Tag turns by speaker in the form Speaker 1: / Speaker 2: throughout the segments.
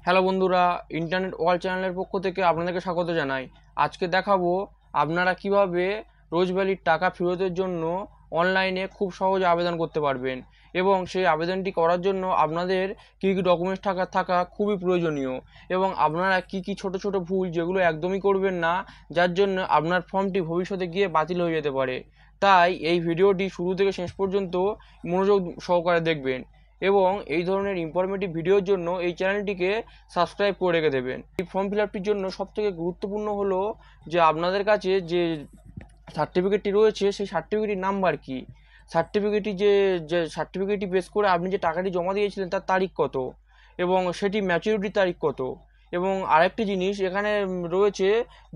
Speaker 1: Hello বন্ধুরা, internet world চ্যানেলের পক্ষ থেকে আপনাদেরকে স্বাগত জানাই। আজকে দেখাবো আপনারা কিভাবে রোজভ্যালির টাকা ফেরতের জন্য অনলাইনে খুব সহজে আবেদন করতে পারবেন এবং সেই আবেদনটি করার জন্য আপনাদের কী কী ডকুমেন্টস থাকা খুবই প্রয়োজনীয় এবং আপনারা কী ছোট ছোট ভুল যেগুলো একদমই করবেন না, যার জন্য আপনার ফর্মটি ভবিষ্যতে গিয়ে বাতিল হয়ে যেতে পারে। তাই এই ভিডিওটি শুরু থেকে শেষ পর্যন্ত মনোযোগ সহকারে দেখবেন এবং এই ধরনের ইনফরমেটিভ ভিডিওর জন্য এই চ্যানেলটিকে সাবস্ক্রাইব করে রেখে দেবেন। এই ফর্ম ফিল আপটির জন্য সবথেকে গুরুত্বপূর্ণ হলো যে আপনাদের কাছে যে সার্টিফিকেটটি রয়েছে সেই সার্টিফিকেটের নাম্বার কি, সার্টিফিকেটটি যে সার্টিফিকেটটি বেস করে আপনি যে টাকাটি জমা দিয়েছিলেন তার তারিখ কত এবং সেটি ম্যাচুরিটির তারিখ কত। এবং আরেকটি জিনিস এখানে রয়েছে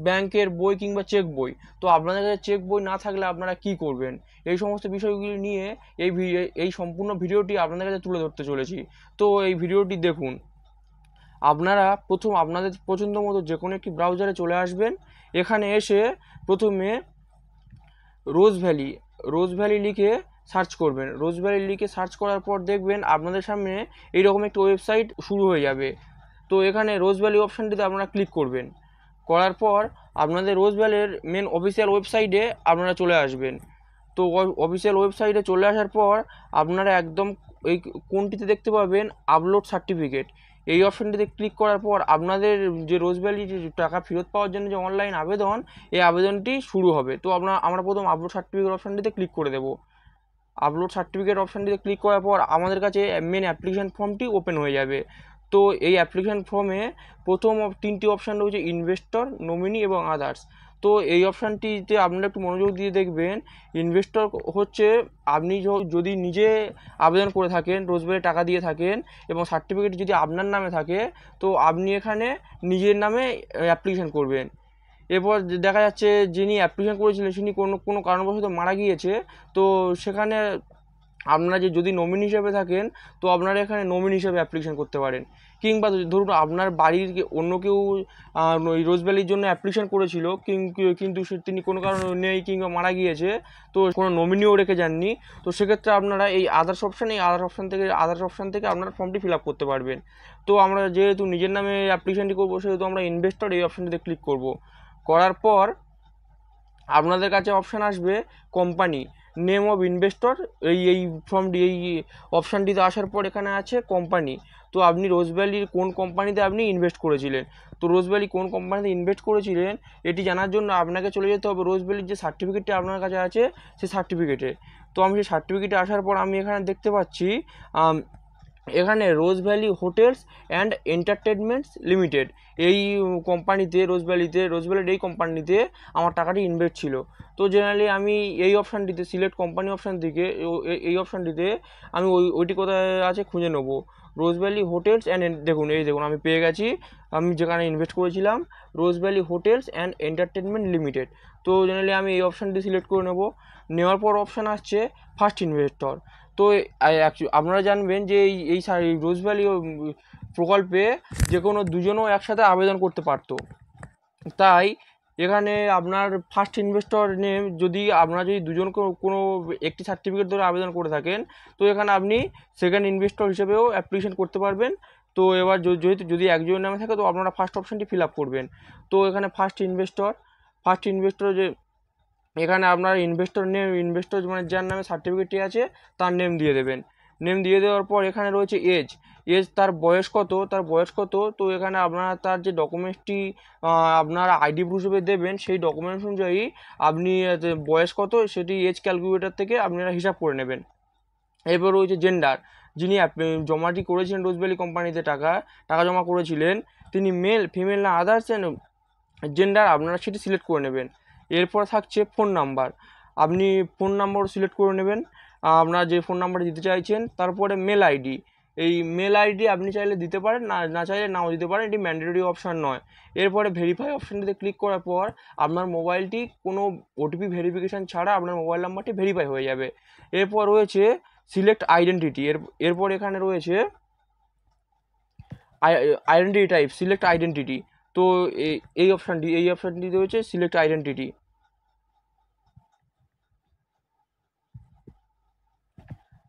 Speaker 1: ব্যাংকের বই কিংবা চেক বই। তো আপনাদের কাছে চেক বই না থাকলে আপনারা কি করবেন, এই সমস্ত বিষয়গুলি নিয়ে এই সম্পূর্ণ ভিডিওটি আপনাদের কাছে তুলে ধরতে চলেছি। তো এই ভিডিওটি দেখুন। আপনারা প্রথম আপনাদের পছন্দ মতো যে কোনো একটি ব্রাউজারে চলে আসবেন। এখানে এসে প্রথমে রোজ ভ্যালি লিখে সার্চ করবেন। রোজ ভ্যালি লিখে সার্চ করার পর দেখবেন আপনাদের সামনে এইরকম একটি ওয়েবসাইট শুরু হয়ে যাবে। তো এখানে রোজ ভ্যালি অপশানটিতে আপনারা ক্লিক করবেন। করার পর আপনাদের রোজ ভ্যালির মেন অফিসিয়াল ওয়েবসাইটে আপনারা চলে আসবেন। তো অফিসিয়াল ওয়েবসাইটে চলে আসার পর আপনারা একদম এই কোনটিতে দেখতে পাবেন আপলোড সার্টিফিকেট, এই অপশানটিতে ক্লিক করার পর আপনাদের যে রোজ ভ্যালি টাকা ফেরত পাওয়ার জন্য যে অনলাইন আবেদন, এই আবেদনটি শুরু হবে। তো আমরা প্রথম আপলোড সার্টিফিকেট অপশানটিতে ক্লিক করে দেবো। আপলোড সার্টিফিকেট অপশানটিতে ক্লিক করার পর আমাদের কাছে মেন অ্যাপ্লিকেশান ফর্মটি ওপেন হয়ে যাবে। তো এই অ্যাপ্লিকেশান ফর্মে প্রথম তিনটি অপশান রয়েছে ইনভেস্টর, নমিনি এবং আদার্স। তো এই অপশানটিতে আপনারা একটু মনোযোগ দিয়ে দেখবেন। ইনভেস্টর হচ্ছে আপনি যদি নিজে আবেদন করে থাকেন, রোজভ্যালি টাকা দিয়ে থাকেন এবং সার্টিফিকেট যদি আপনার নামে থাকে, তো আপনি এখানে নিজের নামে অ্যাপ্লিকেশান করবেন। এরপর দেখা যাচ্ছে যিনি অ্যাপ্লিকেশন করেছিলেন তিনি কোনো কারণবশত মারা গিয়েছে। তো সেখানে আপনারা যদি নমিনি হিসেবে থাকেন, তো আপনারা এখানে নমিনি হিসেবে অ্যাপ্লিকেশন করতে পারেন। কিংবা ধরুন আপনার বাড়ির অন্য কেউ ওই রোজভ্যালির জন্য অ্যাপ্লিকেশন করেছিল, কিন্তু তিনি কোনো কারণে নেই কিংবা মারা গিয়েছে, তো কোনো নমিনিও রেখে যাননি। তো সেক্ষেত্রে আপনারা এই আদার্স অপশান থেকে আপনারা ফর্মটি ফিল আপ করতে পারবেন। তো আমরা যেহেতু নিজের নামে অ্যাপ্লিকেশনটি করবো, সেহেতু আমরা ইনভেস্টর এই অপশানটিতে ক্লিক করব। করার পর আপনাদের কাছে অপশান আসবে কোম্পানি, নেম অফ ইনভেস্টর। এই ফর্মটি এই অপশানটিতে আসার পর এখানে আছে কোম্পানি। তো আপনি রোজভ্যালির কোন কোম্পানিতে আপনি ইনভেস্ট করেছিলেন, তো রোজভ্যালি কোন কোম্পানিতে ইনভেস্ট করেছিলেন এটি জানার জন্য আপনাকে চলে যেতে হবে রোজভ্যালির যে সার্টিফিকেটটি আপনার কাছে আছে সেই সার্টিফিকেটে। তো আমি সেই সার্টিফিকেটে আসার পর আমি এখানে দেখতে পাচ্ছি এখানে Rose Valley Hotels and Entertainments Limited, এই কোম্পানিতে রোজভ্যালির এই কোম্পানিতে আমার টাকাটি ইনভেস্ট ছিল। তো জেনারেলি আমি এই অপশানটিতে সিলেক্ট কোম্পানি অপশান থেকে এই অপশানটিতে আমি ওইটি কোথায় আছে খুঁজে নেবো। রোজভ্যালি হোটেলস অ্যান্ড দেখুন আমি পেয়ে গেছি। আমি যেখানে ইনভেস্ট করেছিলাম Rose Valley hotels and entertainment limited. তো জেনারেলি আমি এই অপশানটি সিলেক্ট করে নেব। নেওয়ার পর অপশান আসছে ফার্স্ট ইনভেস্টর। তো আপনারা জানবেন যে এই রোজভ্যালি প্রকল্পে যে কোনো দুজনও একসাথে আবেদন করতে পারতো। তাই এখানে আপনার ফার্স্ট ইনভেস্টর নেম যদি আপনারা দুজন কোনো একটি সার্টিফিকেট ধরে আবেদন করে থাকেন, তো এখানে আপনি সেকেন্ড ইনভেস্টর হিসেবেও অ্যাপ্লিকেশন করতে পারবেন। তো এবার যদি একজনের নামে থাকে তো আপনারা ফার্স্ট অপশানটি ফিল আপ করবেন। তো এখানে ফার্স্ট ইনভেস্টর যে এখানে আপনার ইনভেস্টর মানে যার নামে সার্টিফিকেটটি আছে তার নেম দিয়ে দেবেন। নেম দিয়ে দেওয়ার পর এখানে রয়েছে এজ তার বয়স কত। তো এখানে আপনারা তার যে ডকুমেন্টসটি আপনার আইডি প্রুফ হিসেবে দেবেন, সেই ডকুমেন্টস অনুযায়ী আপনি বয়স কত সেটি এজ ক্যালকুলেটর থেকে আপনারা হিসাব করে নেবেন। এরপর রয়েছে জেন্ডার, যিনি জমাটি করেছিলেন রোজভ্যালি কোম্পানিতে টাকা জমা করেছিলেন, তিনি মেল, ফিমেল না আদার্স জেন্ডার আপনারা সেটি সিলেক্ট করে নেবেন। এরপর থাকছে ফোন নাম্বার, আপনি ফোন নাম্বার সিলেক্ট করে নেবেন আপনার যে ফোন নাম্বারটা দিতে চাইছেন। তারপরে মেল আইডি, এই মেল আইডি আপনি চাইলে দিতে পারেন, না চাইলে নাও দিতে পারেন, এটি ম্যান্ডেটরি অপশান নয়। এরপরে ভেরিফাই অপশানটিতে ক্লিক করার পর আপনার মোবাইলটি কোনো ওটিপি ভেরিফিকেশান ছাড়া আপনার মোবাইল নাম্বারটি ভেরিফাই হয়ে যাবে। এরপর রয়েছে সিলেক্ট আইডেন্টিটি, এরপর এখানে রয়েছে আইডেন্টিটি টাইপ, সিলেক্ট আইডেন্টিটি। তো এই অপশানটি রয়েছে সিলেক্ট আইডেন্টিটি।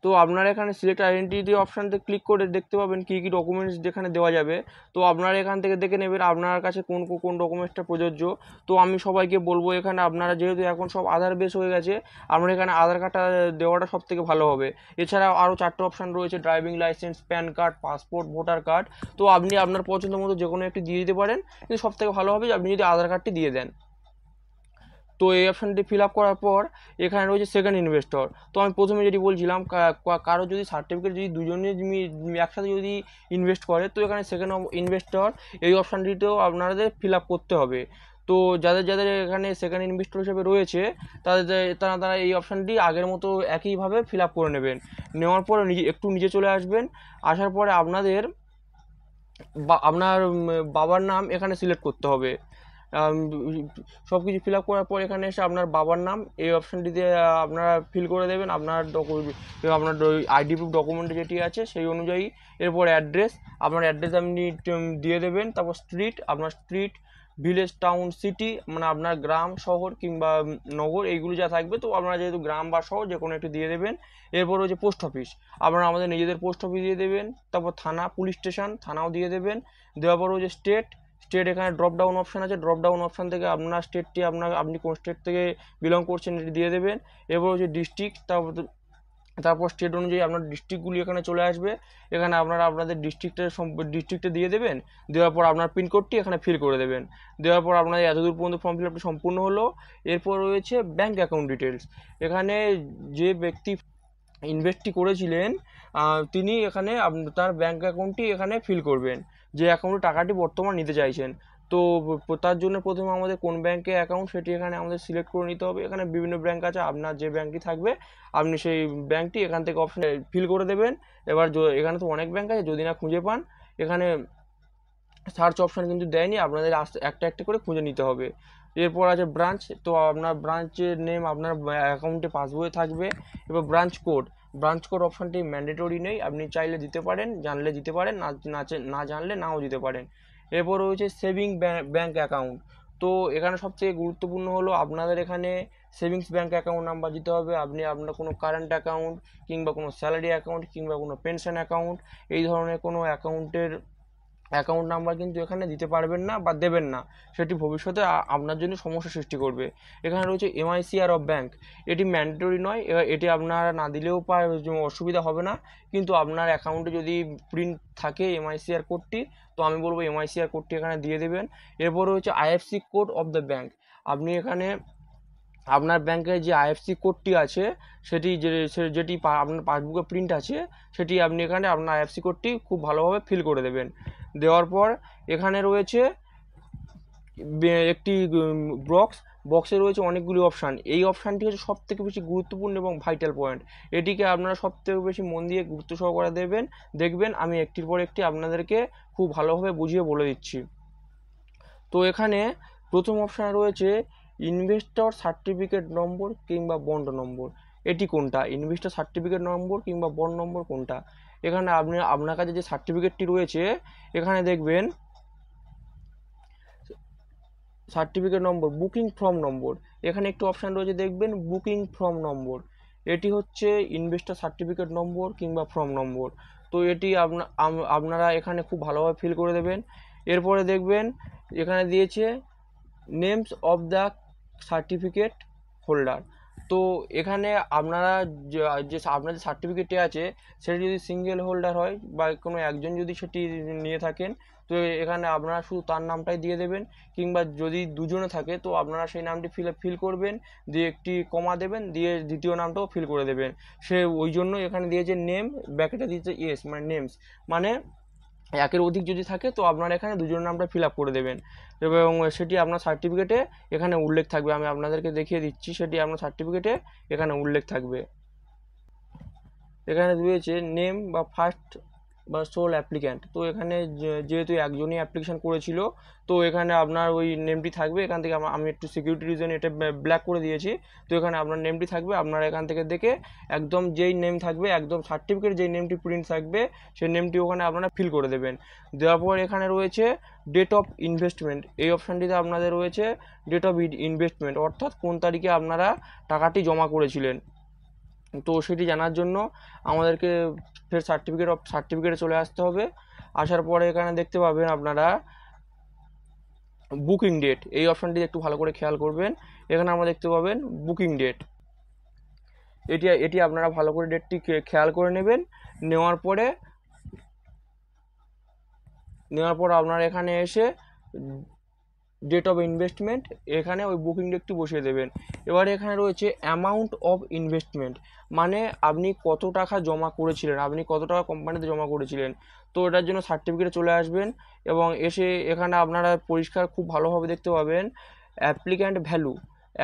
Speaker 1: তো আপনারা এখানে সিলেক্ট আইডেন্টিটি অপশানতে ক্লিক করে দেখতে পাবেন কী কী ডকুমেন্টস যেখানে দেওয়া যাবে। তো আপনারা এখান থেকে দেখে নেবেন আপনার কাছে কোন কোন ডকুমেন্টসটা প্রযোজ্য। তো আমি সবাইকে বলবো এখানে আপনারা যেহেতু এখন সব আধার বেস হয়ে গেছে, আপনারা এখানে আধার কার্ডটা দেওয়াটা সব থেকে ভালো হবে। এছাড়াও আরও 4টে অপশান রয়েছে, driving licence, pan card, passport, voter card. তো আপনি আপনার পছন্দ মতো যে কোনো একটি দিয়ে দিতে পারেন, কিন্তু সব থেকে ভালো হবে আপনি যদি আধার কার্ডটি দিয়ে দেন। তো এই অপশানটি ফিল আপ করার পর এখানে রয়েছে সেকেন্ড ইনভেস্টর। তো আমি প্রথমে যেটি বলছিলাম, কারো যদি সার্টিফিকেট যদি দুজনে একসাথে যদি ইনভেস্ট করে, তো এখানে সেকেন্ড ইনভেস্টর এই অপশানটিতেও আপনাদের ফিল আপ করতে হবে। তো যাদের যাদের এখানে সেকেন্ড ইনভেস্টর হিসেবে রয়েছে তারা এই অপশানটি আগের মতো একইভাবে ফিল আপ করে নেবেন। নেওয়ার পর একটু নিচে চলে আসবেন। আসার পরে আপনার বাবার নাম এখানে সিলেক্ট করতে হবে। সব কিছু ফিল আপ করার পর এখানে এসে আপনার বাবার নাম এই অপশানটিতে আপনারা ফিল করে দেবেন, আপনার আইডি প্রুফ ডকুমেন্ট যেটি আছে সেই অনুযায়ী। এরপর অ্যাড্রেস, আপনার অ্যাড্রেস আপনি দিয়ে দেবেন। তারপর স্ট্রিট, আপনার স্ট্রিট, ভিলেজ, টাউন, সিটি মানে আপনার গ্রাম, শহর কিংবা নগর এইগুলো যা থাকবে, তো আপনারা যেহেতু গ্রাম বা শহর যে কোনো একটু দিয়ে দেবেন। এরপর হচ্ছে পোস্ট অফিস, আপনারা আমাদের নিজেদের পোস্ট অফিস দিয়ে দেবেন। তারপর থানা, পুলিশ স্টেশন, থানাও দিয়ে দেবেন। দেওয়ার পর হচ্ছে স্টেট, এখানে ড্রপ ডাউন অপশান আছে, ড্রপ ডাউন অপশান থেকে আপনার স্টেটটি আপনি কোন স্টেট থেকে বিলং করছেন এটি দিয়ে দেবেন। এরপর হচ্ছে ডিস্ট্রিক্ট, তারপর স্টেট অনুযায়ী আপনার ডিস্ট্রিক্টগুলি এখানে চলে আসবে। এখানে আপনারা আপনাদের ডিস্ট্রিক্টে দিয়ে দেবেন। দেওয়ার পর আপনার পিনকোডটি এখানে ফিল করে দেবেন। দেওয়ার পর আপনাদের এতদূর পর্যন্ত ফর্ম ফিল আপটি সম্পূর্ণ হলো। এরপর রয়েছে ব্যাঙ্ক অ্যাকাউন্ট ডিটেলস। এখানে যে ব্যক্তি ইনভেস্টটি করেছিলেন তিনি এখানে তার ব্যাঙ্ক অ্যাকাউন্টটি এখানে ফিল করবেন, যে অ্যাকাউন্টে টাকাটি বর্তমান নিতে চাইছেন। তো তার জন্য প্রথমে আমাদের কোন ব্যাঙ্কে অ্যাকাউন্ট সেটি এখানে আমাদের সিলেক্ট করে নিতে হবে। এখানে বিভিন্ন ব্যাঙ্ক আছে, আপনার যে ব্যাঙ্কটি থাকবে আপনি সেই ব্যাঙ্কটি এখান থেকে অপশানে ফিল করে দেবেন। এবার এখানে তো অনেক ব্যাঙ্ক আছে, যদি না খুঁজে পান এখানে সার্চ অপশান কিন্তু দেয়নি, আপনাদের একটা একটা করে খুঁজে নিতে হবে। এরপর আছে ব্রাঞ্চ, তো আপনার ব্রাঞ্চের নেম আপনার অ্যাকাউন্টে পাসবইয়ে থাকবে। এবার ব্রাঞ্চ কোড অপশানটি ম্যান্ডেটরি নেই, আপনি চাইলে দিতে পারেন, জানলে দিতে পারেন, না জানলে নাও দিতে পারেন। এরপর রয়েছে সেভিং ব্যাঙ্ক অ্যাকাউন্ট। তো এখানে সবথেকে গুরুত্বপূর্ণ হলো আপনাদের এখানে সেভিংস ব্যাঙ্ক অ্যাকাউন্ট নাম্বার দিতে হবে। আপনি আপনার কোনো কারেন্ট অ্যাকাউন্ট কিংবা কোনো স্যালারি অ্যাকাউন্ট কিংবা কোনো পেনশন অ্যাকাউন্ট এই ধরনের কোনো অ্যাকাউন্টের অ্যাকাউন্ট নাম্বার কিন্তু এখানে দিতে পারবেন না বা দেবেন না, সেটি ভবিষ্যতে আপনার জন্য সমস্যা সৃষ্টি করবে। এখানে রয়েছে এমআইসিআর অফ ব্যাঙ্ক, এটি ম্যান্ডেটরি নয়, এটি আপনারা না দিলেও অসুবিধা হবে না, কিন্তু আপনার অ্যাকাউন্টে যদি প্রিন্ট থাকে এমআইসিআর কোডটি, তো আমি বলবো এমআইসিআর কোডটি এখানে দিয়ে দেবেন। এরপর রয়েছে IFC code of the bank, আপনি এখানে আপনার ব্যাংকের যে আইএফসি কোডটি আছে যেটি আপনার পাসবুকে প্রিন্ট আছে সেটি আপনি এখানে আপনার আইএফসি কোডটি খুব ভালোভাবে ফিল করে দেবেন। দেওয়ার পর এখানে রয়েছে একটি বক্সে রয়েছে অনেকগুলি অপশান। এই অপশানটি হচ্ছে সবথেকে বেশি গুরুত্বপূর্ণ এবং ভাইটাল পয়েন্ট, এটিকে আপনারা সবথেকে বেশি মন দিয়ে গুরুত্ব সহকারে দেখবেন। আমি একটির পর একটি আপনাদেরকে খুব ভালোভাবে বুঝিয়ে বলে দিচ্ছি। তো এখানে প্রথম অপশানে রয়েছে ইনভেস্টর সার্টিফিকেট নম্বর কিংবা বন্ড নম্বর। এটি কোনটা? ইনভেস্টর সার্টিফিকেট নম্বর কিংবা বন্ড নম্বর কোনটা? এখানে আপনার কাছে যে সার্টিফিকেটটি রয়েছে এখানে দেখবেন সার্টিফিকেট নম্বর, বুকিং ফর্ম নম্বর, এখানে একটু অপশান রয়েছে দেখবেন বুকিং ফর্ম নম্বর। এটি হচ্ছে ইনভেস্টর সার্টিফিকেট নম্বর কিংবা ফর্ম নম্বর। তো এটি আপনারা এখানে খুব ভালোভাবে ফিল করে দেবেন। এরপরে দেখবেন এখানে দিয়েছে names of the certificate holder. তো এখানে আপনারা যে আপনাদের সার্টিফিকেটে আছে সেটি যদি সিঙ্গেল হোল্ডার হয় বা কোনো একজন যদি সেটি নিয়ে থাকেন, তো এখানে আপনারা শুধু তার নামটাই দিয়ে দেবেন, কিংবা যদি দুজনে থাকে তো আপনারা সেই নামটি ফিল করবেন, দিয়ে একটি কমা দেবেন, দিয়ে দ্বিতীয় নামটাও ফিল করে দেবেন। সে ওই জন্য এখানে দিয়েছে নেম, ব্র্যাকেটে দিয়েছে এস মানে নেমস, মানে একের অধিক যদি থাকে তো আপনারা এখানে দুজনের নামটা ফিল আপ করে দেবেন এবং সেটি আপনার সার্টিফিকেটে এখানে উল্লেখ থাকবে। আমি আপনাদেরকে দেখিয়ে দিচ্ছি, সেটি আপনার সার্টিফিকেটে এখানে উল্লেখ থাকবে। এখানে রয়েছে নেম বা ফার্স্ট বা সোল অ্যাপ্লিক্যান্ট। তো এখানে যেহেতু একজনই অ্যাপ্লিকেশন করেছিল তো এখানে আপনার ওই নেমটি থাকবে। এখান থেকে আমি একটু সিকিউরিটি রিজন এটা ব্ল্যাক করে দিয়েছি। তো এখানে আপনার নেমটি থাকবে, আপনারা এখান থেকে দেখে একদম যেই নেম থাকবে, একদম সার্টিফিকেট যেই নেমটি প্রিন্ট থাকবে সেই নেমটি ওখানে আপনারা ফিল করে দেবেন। দেওয়ার পর এখানে রয়েছে ডেট অফ ইনভেস্টমেন্ট, এই অপশানটিতে আপনাদের রয়েছে ডেট অফ ইনভেস্টমেন্ট, অর্থাৎ কোন তারিখে আপনারা টাকাটি জমা করেছিলেন। তো সেটি জানার জন্য আমাদেরকে ফের সার্টিফিকেটে চলে আসতে হবে। আসার পরে এখানে দেখতে পাবেন আপনারা বুকিং ডেট, এই অপশানটি একটু ভালো করে খেয়াল করবেন। এখানে আমরা দেখতে পাবেন বুকিং ডেট, এটি আপনারা ভালো করে ডেটটি খেয়াল করে নেবেন। নেওয়ার পর আপনারা এখানে এসে ডেট অফ ইনভেস্টমেন্ট, এখানে ওই বুকিং ডেটটি বসিয়ে দেবেন। এবারে এখানে রয়েছে অ্যামাউন্ট অফ ইনভেস্টমেন্ট, মানে আপনি কত টাকা জমা করেছিলেন, আপনি কত টাকা কোম্পানিতে জমা করেছিলেন। তো এটার জন্য সার্টিফিকেটে চলে আসবেন এবং এসে এখানে আপনারা পরিষ্কার খুব ভালোভাবে দেখতে পাবেন অ্যাপ্লিক্যান্ট ভ্যালু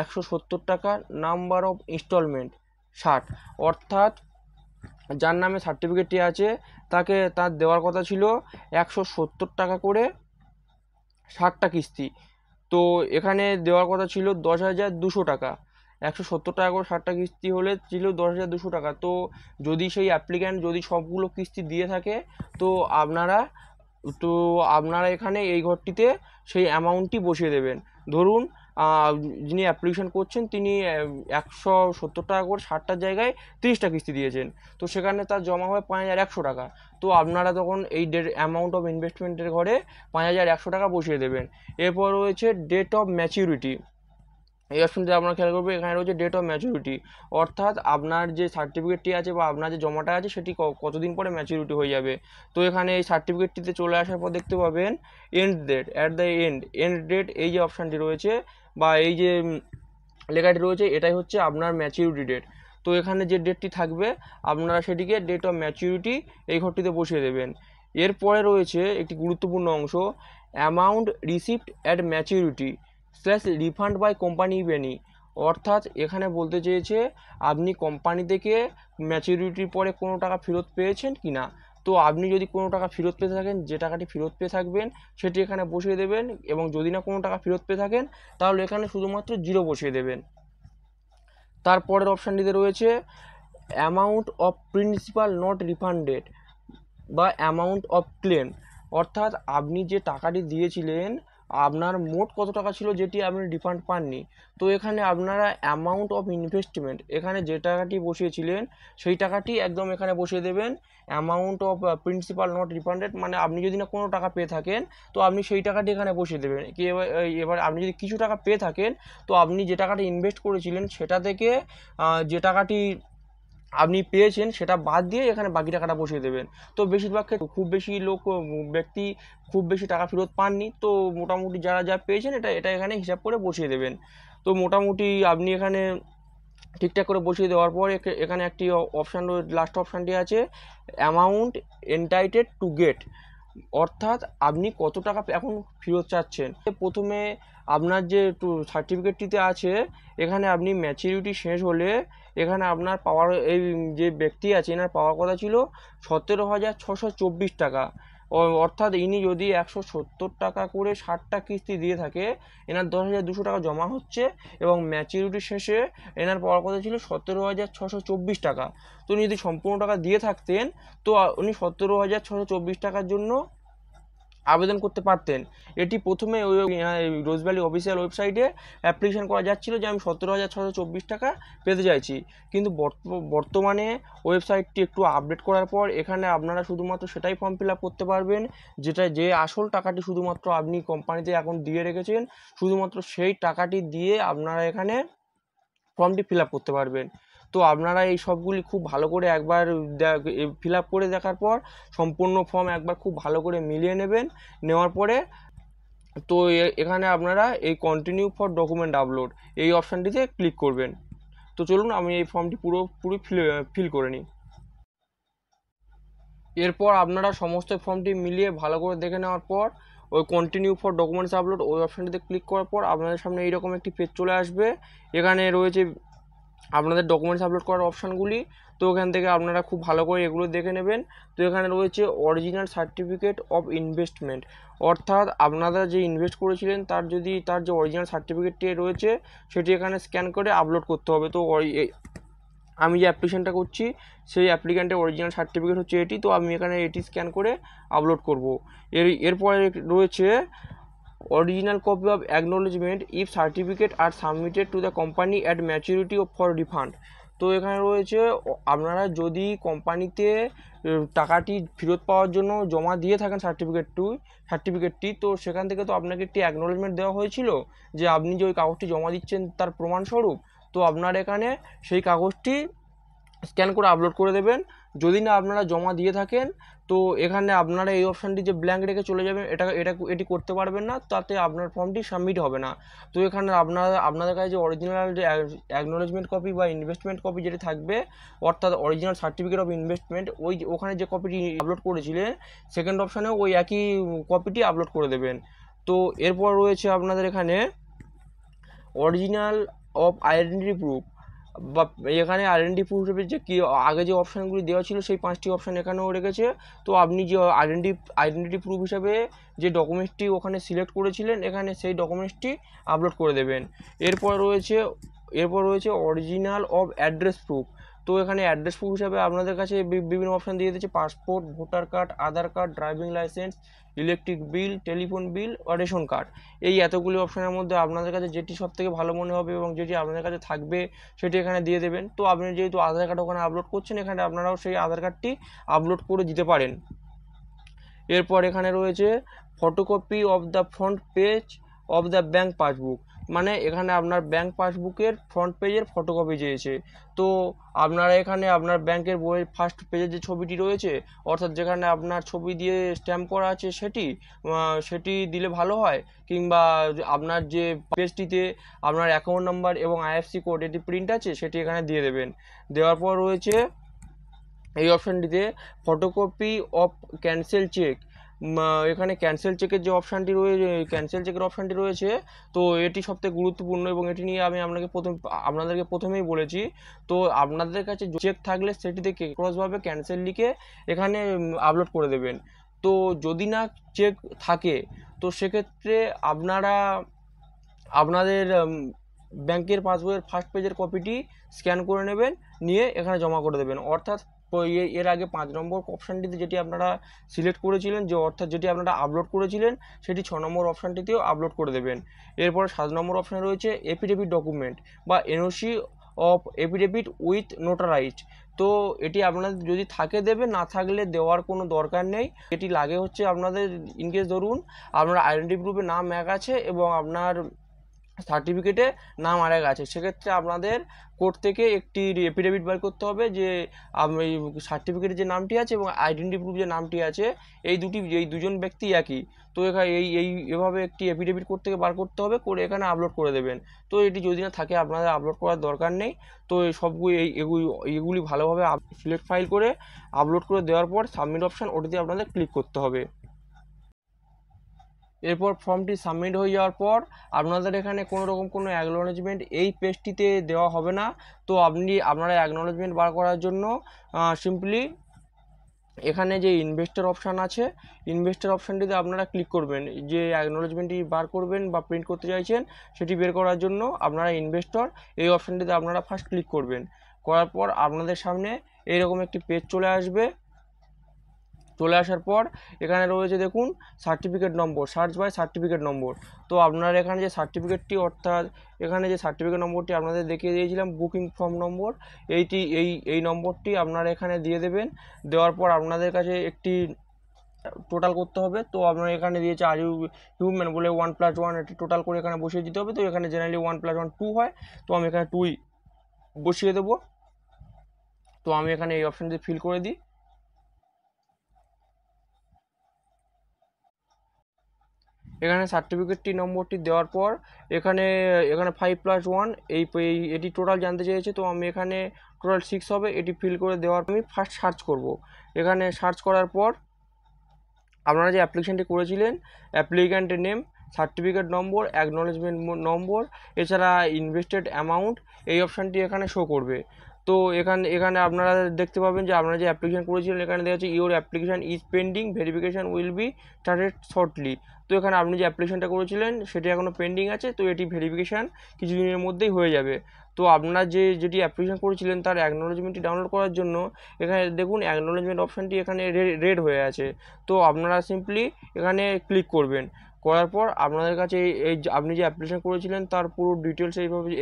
Speaker 1: 170 টাকা, নাম্বার অফ ইনস্টলমেন্ট 60, অর্থাৎ যার নামে সার্টিফিকেটটি আছে তার দেওয়ার কথা ছিল 170 টাকা করে 60টা কিস্তি। তো এখানে দেওয়ার কথা ছিল 10,200 টাকা, 170 টাকা করে 60টা কিস্তি হলে ছিল 10,200 টাকা। তো যদি সেই অ্যাপ্লিক্যান্ট যদি সবগুলো কিস্তি দিয়ে থাকে তো আপনারা এখানে এই ঘরটিতে সেই অ্যামাউন্টটি বসিয়ে দেবেন। ধরুন যিনি অ্যাপ্লিকেশন করছেন তিনি 170 টাকা করে 60টার জায়গায় 30টা কিস্তি দিয়েছেন, তো সেখানে তার জমা হয় 5,100 টাকা। তো আপনারা তখন এই অ্যামাউন্ট অফ ইনভেস্টমেন্টের ঘরে 5,100 টাকা বসিয়ে দেবেন। এরপর রয়েছে ডেট অফ ম্যাচিউরিটি, এই অপশনটি আপনারা খেয়াল করবেন। এখানে রয়েছে ডেট অফ ম্যাচুরিটি, অর্থাৎ আপনার যে সার্টিফিকেটটি আছে বা আপনার যে জমাটা আছে সেটি কতদিন পরে ম্যাচুরিটি হয়ে যাবে। তো এখানে এই সার্টিফিকেটটিতে চলে আসার পর দেখতে পাবেন end date, at the end date, এই যে অপশানটি রয়েছে বা এই যে লেখাটি রয়েছে এটাই হচ্ছে আপনার ম্যাচুরিটি ডেট। তো এখানে যে ডেটটি থাকবে আপনারা সেটিকে ডেট অফ ম্যাচুরিটি এই ঘরটিতে বসিয়ে দেবেন। এরপরে রয়েছে একটি গুরুত্বপূর্ণ অংশ, amount received at maturity / refund by company বেনি, অর্থাৎ এখানে বলতে চেয়েছে আপনি কোম্পানি থেকে ম্যাচুরিটির পরে কোনো টাকা ফেরত পেয়েছেন কি না। তো আপনি যদি কোনো টাকা ফেরত পেয়ে থাকেন, যে টাকাটি ফেরত পেয়ে থাকবেন সেটি এখানে বসিয়ে দেবেন, এবং যদি না কোনো টাকা ফেরত পেয়ে থাকেন তাহলে এখানে শুধুমাত্র 0 বসিয়ে দেবেন। তারপরের অপশানটিতে রয়েছে amount of principal not refunded বা অ্যামাউন্ট অফ ক্লেম, অর্থাৎ আপনি যে টাকাটি দিয়েছিলেন আপনার মোট কত টাকা ছিল যেটি আপনি রিফান্ড পাননি। তো এখানে আপনারা অ্যামাউন্ট অফ ইনভেস্টমেন্ট, এখানে যে টাকাটি বসিয়েছিলেন সেই টাকাটি একদম এখানে বসিয়ে দেবেন। Amount of principal not refunded, মানে আপনি যদি না কোনো টাকা পেয়ে থাকেন তো আপনি সেই টাকাটি এখানে বসিয়ে দেবেন। এবার আপনি যদি কিছু টাকা পেয়ে থাকেন তো আপনি যে টাকাটি ইনভেস্ট করেছিলেন সেটা থেকে যে টাকাটি আপনি পেয়েছেন সেটা বাদ দিয়ে এখানে বাকি টাকাটা বসিয়ে দেবেন। তো বেশিরভাগ ক্ষেত্রে খুব বেশি ব্যক্তি খুব বেশি টাকা ফেরত পাননি, তো মোটামুটি যারা যা পেয়েছেন এটা এখানে হিসাব করে বসিয়ে দেবেন। তো মোটামুটি আপনি এখানে ঠিকঠাক করে বসিয়ে দেওয়ার পর এখানে একটি অপশান, লাস্ট অপশানটি আছে অ্যামাউন্ট এন্টাইটেড টু গেট, অর্থাৎ আপনি কত টাকা এখন ফেরত চাচ্ছেন। প্রথমে আপনার যে সার্টিফিকেটটিতে আছে এখানে আপনি ম্যাচুরিটি শেষ হলে এখানে আপনার পাওয়ার, এই যে ব্যক্তি আছে এনার পাওয়ার কথা ছিল 17,624 টাকা, অর্থাৎ ইনি যদি 170 টাকা করে 60টা কিস্তি দিয়ে থাকে এনার 10,200 টাকা জমা হচ্ছে এবং ম্যাচুরিটি শেষে এনার পাওয়ার কথা ছিল 17,624 টাকা। তো উনি যদি সম্পূর্ণ টাকা দিয়ে থাকতেন তো উনি 17,624 টাকার জন্য আবেদন করতে পারতেন। এটি প্রথমে ওই রোজভ্যালি অফিসিয়াল ওয়েবসাইটে অ্যাপ্লিকেশন করা যাচ্ছিল যে আমি 17,624 টাকা পেতে চাইছি, কিন্তু বর্তমানে ওয়েবসাইটটি একটু আপডেট করার পর এখানে আপনারা শুধুমাত্র সেটাই ফর্ম ফিল আপ করতে পারবেন যে আসল টাকাটি শুধুমাত্র আপনি কোম্পানিতে এখন দিয়ে রেখেছেন, শুধুমাত্র সেই টাকাটি দিয়ে আপনারা এখানে ফর্মটি ফিল আপ করতে পারবেন। তো আপনারা এই সবগুলি খুব ভালো করে একবার ফিল আপ করে দেখার পর সম্পূর্ণ ফর্ম একবার খুব ভালো করে মিলিয়ে নেবেন। নেওয়ার পরে তো এখানে আপনারা এই কন্টিনিউ ফর ডকুমেন্ট আপলোড এই অপশানটিতে ক্লিক করবেন। তো চলুন আমি এই ফর্মটি পুরোপুরি ফিল করে নিই। এরপর আপনারা সমস্ত ফর্মটি মিলিয়ে ভালো করে দেখে নেওয়ার পর ওই কন্টিনিউ ফর ডকুমেন্টস আপলোড ওই অপশানটিতে ক্লিক করার পর আপনাদের সামনে এইরকম একটি পেজ চলে আসবে। এখানে রয়েছে আপনাদের ডকুমেন্টস আপলোড করার অপশানগুলি, তো ওখান থেকে আপনারা খুব ভালো করে এগুলো দেখে নেবেন। তো এখানে রয়েছে অরিজিনাল সার্টিফিকেট অফ ইনভেস্টমেন্ট, অর্থাৎ আপনারা যে ইনভেস্ট করেছিলেন তার যে অরিজিনাল সার্টিফিকেটটি রয়েছে সেটি এখানে স্ক্যান করে আপলোড করতে হবে। তো আমি যে অ্যাপ্লিকেশনটা করছি সেই অ্যাপ্লিক্যান্টের অরিজিনাল সার্টিফিকেট হচ্ছে এটি, তো আমি এখানে এটি স্ক্যান করে আপলোড করব। এরপরে রয়েছে original copy of acknowledgement if certificate are submitted to the company at maturity for refund। তো এখানে রয়েছে আপনারা যদি কোম্পানিতে টাকাটি ফেরত পাওয়ার জন্য জমা দিয়ে থাকেন সার্টিফিকেটটি, তো সেখান থেকে তো আপনাকে একটি অ্যাকনোলেজমেন্ট দেওয়া হয়েছিল যে আপনি যে ওই কাগজটি জমা দিচ্ছেন তার প্রমাণস্বরূপ। তো আপনার এখানে সেই কাগজটি স্ক্যান করে আপলোড করে দেবেন। যদি না আপনারা জমা দিয়ে থাকেন তো এখানে আপনারা এই অপশানটি যে ব্ল্যাঙ্ক রেখে চলে যাবেন, এটি করতে পারবেন না, তাতে আপনার ফর্মটি সাবমিট হবে না। তো এখানে আপনাদের কাছে যে অরিজিনাল যে অ্যাকনোলেজমেন্ট কপি বা ইনভেস্টমেন্ট কপি যেটি থাকবে, অর্থাৎ অরিজিনাল সার্টিফিকেট অফ ইনভেস্টমেন্ট, ওখানে যে কপিটি আপলোড করেছিলেন সেকেন্ড অপশানেও ওই একই কপিটি আপলোড করে দেবেন। তো এরপর রয়েছে আপনাদের এখানে অরিজিনাল অফ আইডেন্টিটি প্রুফ, বা এখানে আইডেন্টি প্রুফ হিসেবে যে কি আগে যে অপশানগুলি দেওয়া ছিল সেই 5টি অপশান এখানেও রেখেছে। তো আপনি যে আইডেন্টিটি প্রুফ হিসাবে যে ডকুমেন্টসটি ওখানে সিলেক্ট করেছিলেন এখানে সেই ডকুমেন্টসটি আপলোড করে দেবেন। এরপর রয়েছে অরিজিনাল অফ অ্যাড্রেস প্রুফ। তো এখানে অ্যাড্রেস প্রুফ হিসাবে আপনাদের কাছে বিভিন্ন অপশান দিয়ে দিয়েছে: passport, voter card, Aadhaar card, driving licence, electric bill, telephone bill ও রেশন কার্ড। এই এতগুলি অপশানের মধ্যে আপনাদের কাছে যেটি সবথেকে ভালো মনে হবে এবং যেটি আপনাদের কাছে থাকবে সেটি এখানে দিয়ে দেবেন। তো আপনি যেহেতু আধার কার্ড ওখানে আপলোড করছেন, এখানে আপনারাও সেই আধার কার্ডটি আপলোড করে দিতে পারেন। এরপর এখানে রয়েছে photocopy of the front page of the bank passbook, মানে এখানে আপনার ব্যাঙ্ক পাসবুকের ফ্রন্ট পেজের ফটোকপি চেয়েছে। তো আপনারা এখানে আপনার ব্যাংকের বইয়ের ফার্স্ট পেজের যে ছবিটি রয়েছে, অর্থাৎ যেখানে আপনার ছবি দিয়ে স্ট্যাম্প করা আছে সেটি দিলে ভালো হয়, কিংবা আপনার যে পেজটিতে আপনার অ্যাকাউন্ট নাম্বার এবং আইএফসি কোড এটি প্রিন্ট আছে সেটি এখানে দিয়ে দেবেন। দেওয়ার পর রয়েছে এই অপশানটিতে ফটোকপি অফ ক্যান্সেল চেক। এখানে ক্যান্সেল চেকের যে অপশানটি রয়েছে, তো এটি সবথেকে গুরুত্বপূর্ণ এবং এটি নিয়ে আমি আপনাদেরকে প্রথমেই বলেছি। তো আপনাদের কাছে চেক থাকলে সেটিতে ক্রসভাবে ক্যান্সেল লিখে এখানে আপলোড করে দেবেন। তো যদি না চেক থাকে তো সেক্ষেত্রে আপনারা আপনাদের ব্যাংকের পাসবইয়ের ফার্স্ট পেজের কপিটি স্ক্যান করে নেবেন, নিয়ে এখানে জমা করে দেবেন। অর্থাৎ এর আগে 5 নম্বর অপশানটিতে যেটি আপনারা সিলেক্ট করেছিলেন, অর্থাৎ যেটি আপনারা আপলোড করেছিলেন সেটি 6 নম্বর অপশানটিতেও আপলোড করে দেবেন। এরপর 7 নম্বর অপশানে রয়েছে এফিডেভিট ডকুমেন্ট বা NOC of affidavit with notarised. তো এটি আপনাদের যদি থাকে দেবে, না থাকলে দেওয়ার কোনো দরকার নেই। এটি লাগে হচ্ছে আপনাদের ইনকেস ধরুন আপনার আইডেন্টি প্রুফে নাম এক আছে এবং আপনার সার্টিফিকেটে নাম আরেক আছে, সেক্ষেত্রে আপনাদের কোর্ট থেকে একটি এফিডেভিট বার করতে হবে যে এই সার্টিফিকেটে যে নামটি আছে এবং আইডেন্টি প্রুফ যে নামটি আছে এই দুজন ব্যক্তি একই। তো এখানে এভাবে একটি এফিডেভিট কোর্ট থেকে বার করতে হবে, করে এখানে আপলোড করে দেবেন। তো এটি যদি না থাকে আপনাদের আপলোড করার দরকার নেই। তো এগুলি ভালোভাবে সিলেক্ট ফাইল করে আপলোড করে দেওয়ার পর সাবমিট অপশান, ওটিতে আপনাদের ক্লিক করতে হবে। এরপর ফর্মটি সাবমিট হয়ে যাওয়ার পর আপনাদের এখানে কোনো অ্যাকনোলেজমেন্ট এই পেজটিতে দেওয়া হবে না। তো আপনারা অ্যাকনোলেজমেন্ট বার করার জন্য সিম্পলি এখানে যে ইনভেস্টর অপশান আছে, ইনভেস্টর অপশানটিতে আপনারা ক্লিক করবেন। যে অ্যাকনোলেজমেন্টটি বার করবেন বা প্রিন্ট করতে চাইছেন সেটি বের করার জন্য আপনারা ইনভেস্টর এই অপশানটিতে আপনারা ফার্স্ট ক্লিক করবেন। করার পর আপনাদের সামনে এইরকম একটি পেজ চলে আসার পর এখানে রয়েছে দেখুন certificate number, search by certificate number. তো আপনার এখানে যে সার্টিফিকেটটি, অর্থাৎ এখানে যে সার্টিফিকেট নম্বরটি আপনাদের দেখিয়ে দিয়েছিলাম বুকিং ফর্ম নম্বর, এই নম্বরটি আপনারা এখানে দিয়ে দেবেন। দেওয়ার পর আপনাদের কাছে একটি টোটাল করতে হবে। তো আপনার এখানে দিয়েছে আর ইউ হিউম্যান বলে 1+1 এটি টোটাল করে এখানে বসিয়ে দিতে হবে। তো এখানে জেনারেলি 1+1 2 হয়, তো আমি এখানে 2 বসিয়ে দেবো। তো আমি এখানে এই অপশানটি ফিল করে দিই। এখানে সার্টিফিকেটটি নম্বরটি দেওয়ার পর এখানে 5+1 এটি টোটাল জানতে চেয়েছে। তো আমি এখানে টোটাল 6 হবে, এটি ফিল করে দেওয়ার আমি ফার্স্ট সার্চ করব। এখানে সার্চ করার পর আপনারা যে অ্যাপ্লিকেশনটি করেছিলেন অ্যাপ্লিক্যান্টের নেম, সার্টিফিকেট নম্বর, অ্যাকনোলেজমেন্ট নম্বর, এছাড়া ইনভেস্টেড অ্যামাউন্ট এই অপশানটি এখানে শো করবে। তো এখানে আপনারা দেখতে পাবেন যে আপনারা যে অ্যাপ্লিকেশন করেছিলেন এখানে দেখা যাচ্ছে your application is pending, verification will be started shortly. তো এখানে আপনি যে অ্যাপ্লিকেশনটা করেছিলেন সেটি এখনও পেন্ডিং আছে, তো এটি ভেরিফিকেশান কিছুদিনের মধ্যেই হয়ে যাবে। তো আপনারা যেটি অ্যাপ্লিকেশন করেছিলেন তার অ্যাকনোলেজমেন্টটি ডাউনলোড করার জন্য এখানে দেখুন অ্যাকনোলেজমেন্ট অপশানটি এখানে রেড হয়ে আছে। তো আপনারা সিম্পলি এখানে ক্লিক করবেন। করার পর আপনাদের কাছে এই আপনি যে অ্যাপ্লিকেশন করেছিলেন তার পুরো ডিটেলস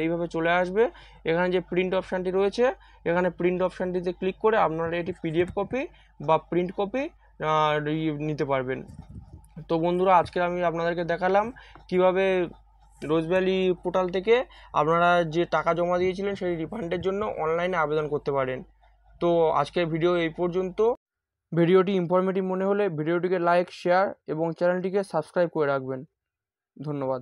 Speaker 1: এইভাবে চলে আসবে। এখানে যে প্রিন্ট অপশানটি রয়েছে, এখানে প্রিন্ট অপশানটিতে ক্লিক করে আপনারা এটি PDF কপি বা প্রিন্ট কপি নিতে পারবেন। তো বন্ধুরা, আজকে আমি আপনাদেরকে দেখালাম কিভাবে রোজভ্যালি পোর্টাল থেকে আপনারা যে টাকা জমা দিয়েছিলেন সেই রিফান্ডের জন্য অনলাইনে আবেদন করতে পারেন। তো আজকের ভিডিও এই পর্যন্ত। ভিডিওটি ইনফরমেটিভ মনে হলে ভিডিওটিকে লাইক, শেয়ার এবং চ্যানেলটিকে সাবস্ক্রাইব করে রাখবেন। ধন্যবাদ।